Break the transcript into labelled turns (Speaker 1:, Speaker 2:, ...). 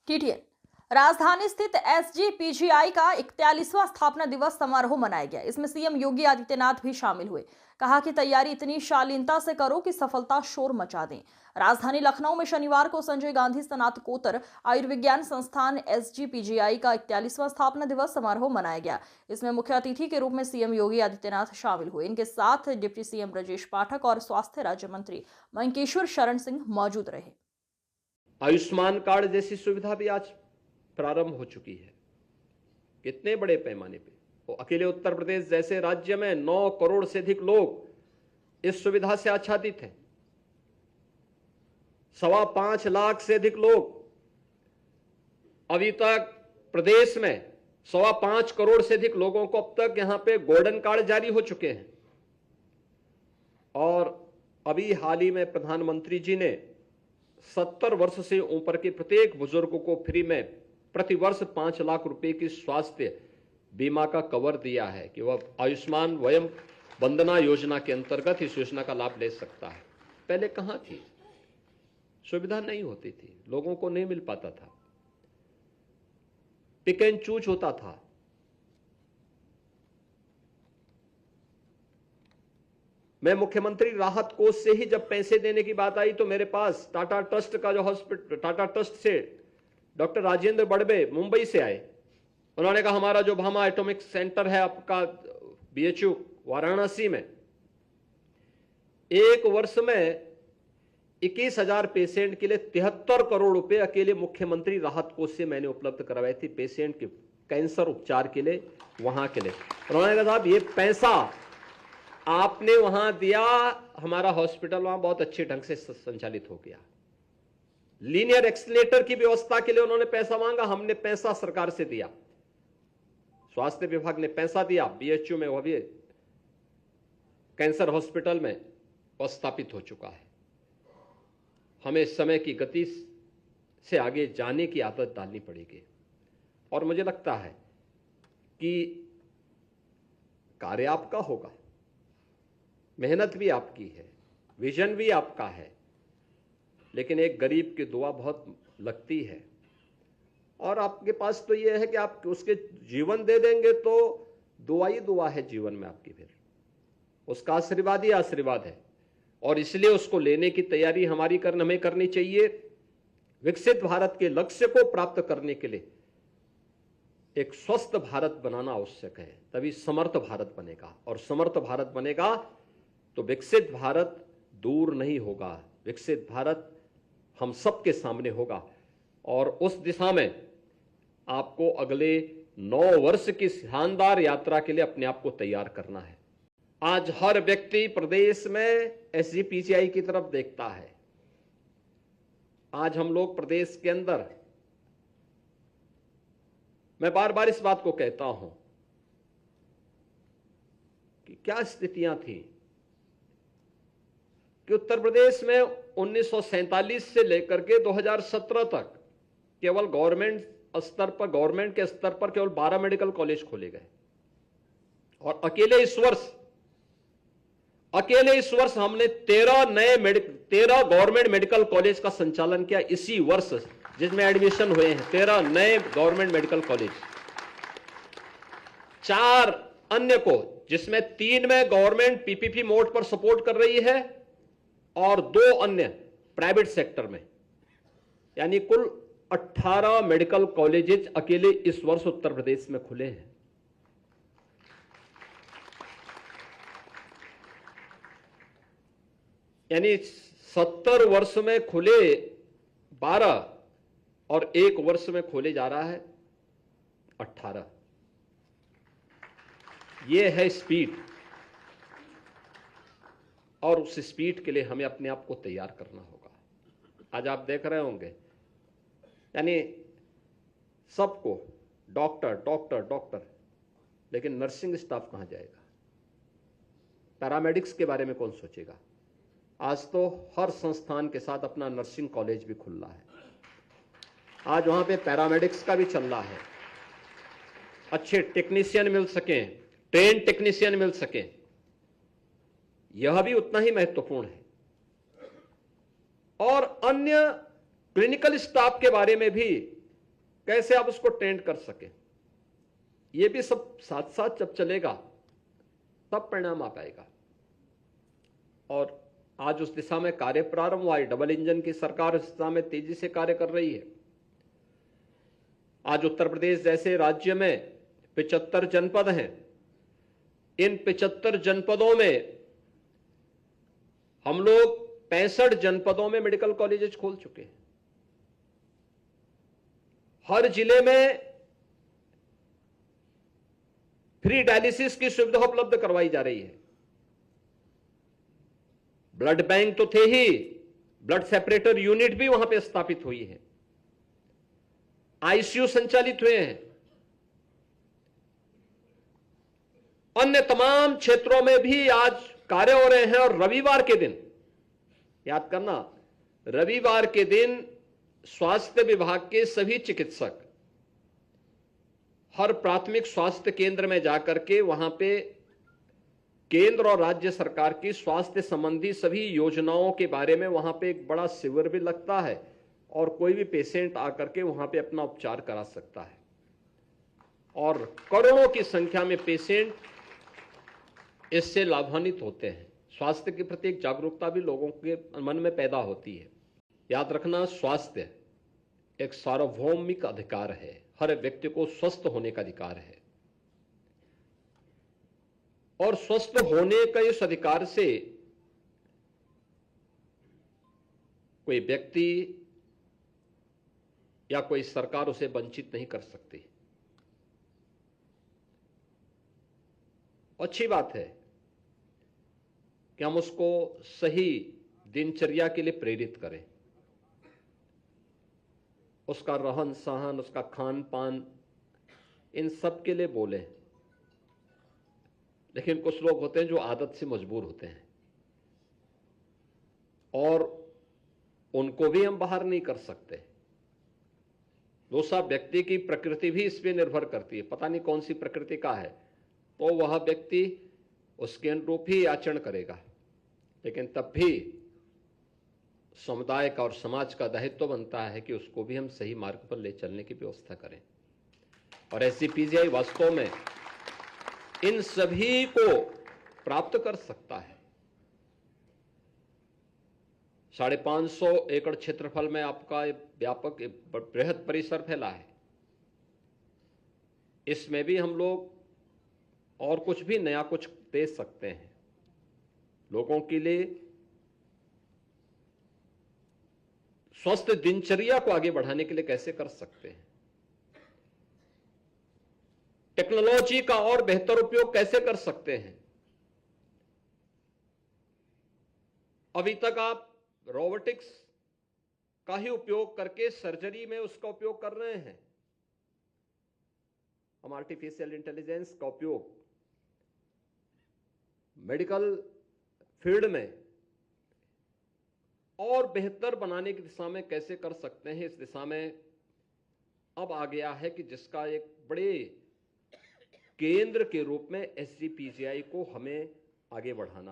Speaker 1: TTN राजधानी स्थित SGPGI का 41वां स्थापना दिवस समारोह मनाया गया। इसमें सीएम योगी आदित्यनाथ भी शामिल हुए। कहा कि तैयारी इतनी शालीनता से करो कि सफलता शोर मचा दें। राजधानी लखनऊ में शनिवार को संजय गांधी स्नातकोत्तर आयुर्विज्ञान संस्थान एसजीपीजीआई का 41वां स्थापना दिवस समारोह मनाया गया। इसमें मुख्य अतिथि के रूप में सीएम योगी आदित्यनाथ शामिल हुए। इनके साथ डिप्टी सीएम ब्रजेश पाठक और स्वास्थ्य राज्य मंत्री मयंकेश्वर शरण सिंह मौजूद रहे।
Speaker 2: आयुष्मान कार्ड जैसी सुविधा भी आज प्रारंभ हो चुकी है। कितने बड़े पैमाने पे, तो अकेले उत्तर प्रदेश जैसे राज्य में 9 करोड़ से अधिक लोग इस सुविधा से आच्छादित हैं। 5.25 लाख से अधिक लोग अभी तक प्रदेश में 5.25 करोड़ से अधिक लोगों को अब तक यहां पे गोल्डन कार्ड जारी हो चुके हैं। और अभी हाल ही में प्रधानमंत्री जी ने 70 वर्ष से ऊपर के प्रत्येक बुजुर्ग को फ्री में प्रति वर्ष 5 लाख रुपए की स्वास्थ्य बीमा का कवर दिया है कि वह आयुष्मान वयम वंदना योजना के अंतर्गत इस योजना का लाभ ले सकता है। पहले कहां थी, सुविधा नहीं होती थी, लोगों को नहीं मिल पाता था, पिक एंड चूज होता था। मैं मुख्यमंत्री राहत कोष से ही जब पैसे देने की बात आई तो मेरे पास टाटा ट्रस्ट का जो हॉस्पिटल, टाटा ट्रस्ट से डॉक्टर राजेंद्र बड़बे मुंबई से आए। उन्होंने कहा हमारा जो भामा एटॉमिक सेंटर है आपका बीएचयू वाराणसी में, 1 वर्ष में 21,000 पेशेंट के लिए 73 करोड़ रुपए अकेले मुख्यमंत्री राहत कोष से मैंने उपलब्ध करवाए थे पेशेंट के कैंसर उपचार के लिए वहां के लिए। उन्होंने कहा साहब ये पैसा आपने वहां दिया, हमारा हॉस्पिटल वहां बहुत अच्छे ढंग से संचालित हो गया। लीनियर एक्सीलरेटर की व्यवस्था के लिए उन्होंने पैसा मांगा, हमने पैसा सरकार से दिया, स्वास्थ्य विभाग ने पैसा दिया, बीएचयू में वह भी कैंसर हॉस्पिटल में स्थापित हो चुका है। हमें समय की गति से आगे जाने की आदत डालनी पड़ेगी और मुझे लगता है कि कार्य आपका होगा, मेहनत भी आपकी है, विजन भी आपका है, लेकिन एक गरीब की दुआ बहुत लगती है। और आपके पास तो यह है कि आप उसके जीवन दे देंगे तो दुआ ही दुआ है जीवन में आपकी, फिर उसका आशीर्वाद ही आशीर्वाद है। और इसलिए उसको लेने की तैयारी हमें करनी चाहिए। विकसित भारत के लक्ष्य को प्राप्त करने के लिए एक स्वस्थ भारत बनाना आवश्यक है, तभी समर्थ भारत बनेगा। और समर्थ भारत बनेगा तो विकसित भारत दूर नहीं होगा, विकसित भारत हम सबके सामने होगा। और उस दिशा में आपको अगले 9 वर्ष की शानदार यात्रा के लिए अपने आप को तैयार करना है। आज हर व्यक्ति प्रदेश में एसजीपीजीआई की तरफ देखता है। आज हम लोग प्रदेश के अंदर, मैं बार बार इस बात को कहता हूं कि क्या स्थितियां थी कि उत्तर प्रदेश में 1947 से लेकर के 2017 तक केवल गवर्नमेंट के स्तर पर केवल 12 मेडिकल कॉलेज खोले गए। और अकेले इस वर्ष हमने 13 गवर्नमेंट मेडिकल कॉलेज का संचालन किया इसी वर्ष, जिसमें एडमिशन हुए हैं 13 नए गवर्नमेंट मेडिकल कॉलेज। 4 अन्य को, जिसमें 3 में गवर्नमेंट पीपीपी मोड पर सपोर्ट कर रही है और 2 अन्य प्राइवेट सेक्टर में, यानी कुल 18 मेडिकल कॉलेजेस अकेले इस वर्ष उत्तर प्रदेश में खुले हैं। यानी 70 वर्ष में खुले 12 और 1 वर्ष में खोले जा रहा है 18। यह है स्पीड, और उस स्पीड के लिए हमें अपने आप को तैयार करना होगा। आज आप देख रहे होंगे, यानी सबको डॉक्टर, लेकिन नर्सिंग स्टाफ कहां जाएगा, पैरामेडिक्स के बारे में कौन सोचेगा। आज तो हर संस्थान के साथ अपना नर्सिंग कॉलेज भी खुल रहा है। आज वहां पे पैरामेडिक्स का भी चल रहा है, अच्छे टेक्नीशियन मिल सकें, ट्रेन टेक्नीशियन मिल सकें, यह भी उतना ही महत्वपूर्ण है। और अन्य क्लिनिकल स्टाफ के बारे में भी कैसे आप उसको ट्रेंड कर सके, ये भी सब साथ साथ जब चलेगा तब परिणाम आ पाएगा। और आज उस दिशा में कार्य प्रारंभ हुआ है। डबल इंजन की सरकार उस दिशा में तेजी से कार्य कर रही है। आज उत्तर प्रदेश जैसे राज्य में 75 जनपद हैं। इन 75 जनपदों में हम लोग 65 जनपदों में मेडिकल कॉलेजेस खोल चुके हैं। हर जिले में फ्री डायलिसिस की सुविधा उपलब्ध करवाई जा रही है। ब्लड बैंक तो थे ही, ब्लड सेपरेटर यूनिट भी वहां पे स्थापित हुई है। आईसीयू संचालित हुए हैं। अन्य तमाम क्षेत्रों में भी आज कार्य हो रहे हैं। और रविवार के दिन, याद करना, रविवार के दिन स्वास्थ्य विभाग के सभी चिकित्सक हर प्राथमिक स्वास्थ्य केंद्र में जाकर के वहां पे केंद्र और राज्य सरकार की स्वास्थ्य संबंधी सभी योजनाओं के बारे में वहां पे एक बड़ा शिविर भी लगता है और कोई भी पेशेंट आकर के वहां पे अपना उपचार करा सकता है। और करोड़ों की संख्या में पेशेंट इससे लाभान्वित होते हैं। स्वास्थ्य के प्रति एक जागरूकता भी लोगों के मन में पैदा होती है। याद रखना, स्वास्थ्य एक सार्वभौमिक अधिकार है। हर व्यक्ति को स्वस्थ होने का अधिकार है और स्वस्थ होने का इस अधिकार से कोई व्यक्ति या कोई सरकार उसे वंचित नहीं कर सकती। अच्छी बात है कि हम उसको सही दिनचर्या के लिए प्रेरित करें। उसका रहन सहन, उसका खान पान, इन सब के लिए बोलें। लेकिन कुछ लोग होते हैं जो आदत से मजबूर होते हैं और उनको भी हम बाहर नहीं कर सकते। दूसरा, व्यक्ति की प्रकृति भी इस पे निर्भर करती है। पता नहीं कौन सी प्रकृति का है, तो वह व्यक्ति उसके अनुरूप ही आचरण करेगा। लेकिन तब भी समुदाय का और समाज का दायित्व बनता है कि उसको भी हम सही मार्ग पर ले चलने की व्यवस्था करें। और SGPGI वास्तव में इन सभी को प्राप्त कर सकता है। 550 एकड़ क्षेत्रफल में आपका व्यापक बृहद परिसर फैला है। इसमें भी हम लोग और कुछ भी नया कुछ दे सकते हैं। लोगों के लिए स्वस्थ दिनचर्या को आगे बढ़ाने के लिए कैसे कर सकते हैं, टेक्नोलॉजी का और बेहतर उपयोग कैसे कर सकते हैं। अभी तक आप रोबोटिक्स का ही उपयोग करके सर्जरी में उसका उपयोग कर रहे हैं। हम आर्टिफिशियल इंटेलिजेंस का उपयोग मेडिकल फील्ड में और बेहतर बनाने की दिशा में कैसे कर सकते हैं, इस दिशा में अब आ गया है कि जिसका एक बड़े केंद्र के रूप में SGPGI को हमें आगे बढ़ाना है।